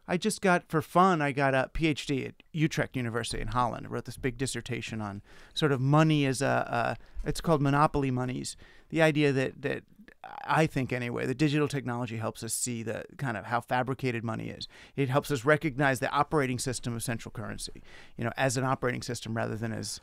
I just got, for fun, I got a PhD at Utrecht University in Holland. I wrote this big dissertation on sort of money as it's called monopoly monies. The idea that I think anyway, the digital technology helps us see the kind of how fabricated money is. It helps us recognize the operating system of central currency, as an operating system rather than as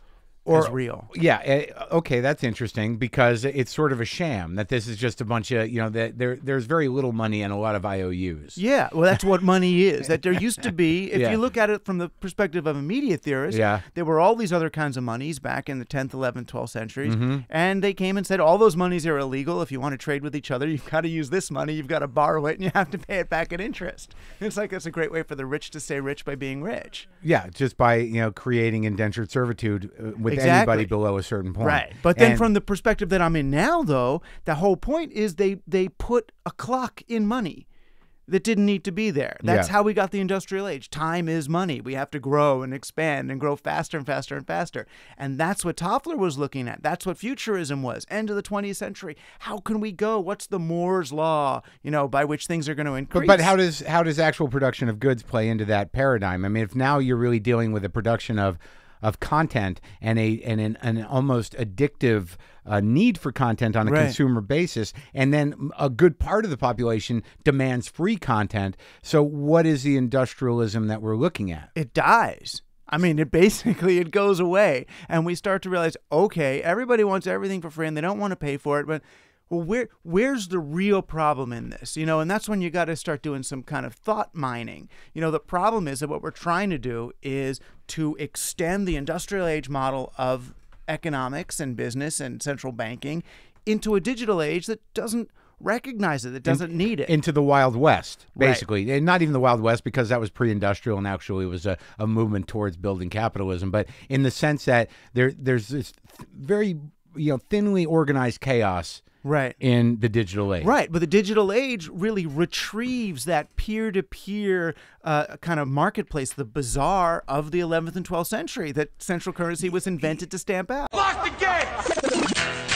real. Yeah. Okay. That's interesting because it's sort of a sham that this is just a bunch of, that there's very little money and a lot of IOUs. Yeah. Well, that's what money is. That there used to be, if you look at it from the perspective of immediate theorists, there were all these other kinds of monies back in the 10th, 11th, 12th centuries. And they came and said, all those monies are illegal. If you want to trade with each other, you've got to use this money. You've got to borrow it and you have to pay it back at interest. It's like that's a great way for the rich to stay rich by being rich. Yeah. Just by, creating indentured servitude with anybody below a certain point. Right. But then from the perspective that I'm in now, though, the whole point is they put a clock in money that didn't need to be there. That's how we got the industrial age. Time is money. We have to grow and expand and grow faster and faster and faster. And that's what Toffler was looking at. That's what futurism was. End of the 20th century. How can we go? What's the Moore's law, by which things are going to increase? But how does actual production of goods play into that paradigm? I mean, if now you're really dealing with the production of content and an almost addictive need for content on a consumer basis, and then a good part of the population demands free content. So what is the industrialism that we're looking at? It dies. I mean, it goes away, and we start to realize, okay, everybody wants everything for free and they don't want to pay for it, but well, where's the real problem in this? And that's when you got to start doing some kind of thought mining. The problem is that what we're trying to do is to extend the industrial age model of economics and business and central banking into a digital age that doesn't recognize it, that doesn't need it. Into the Wild West, basically. And not even the Wild West, because that was pre-industrial and actually it was a movement towards building capitalism. But in the sense that there's this very thinly organized chaos in the digital age. Right, but the digital age really retrieves that peer-to-peer kind of marketplace, the bazaar of the 11th and 12th century that central currency was invented to stamp out. Lock the gate!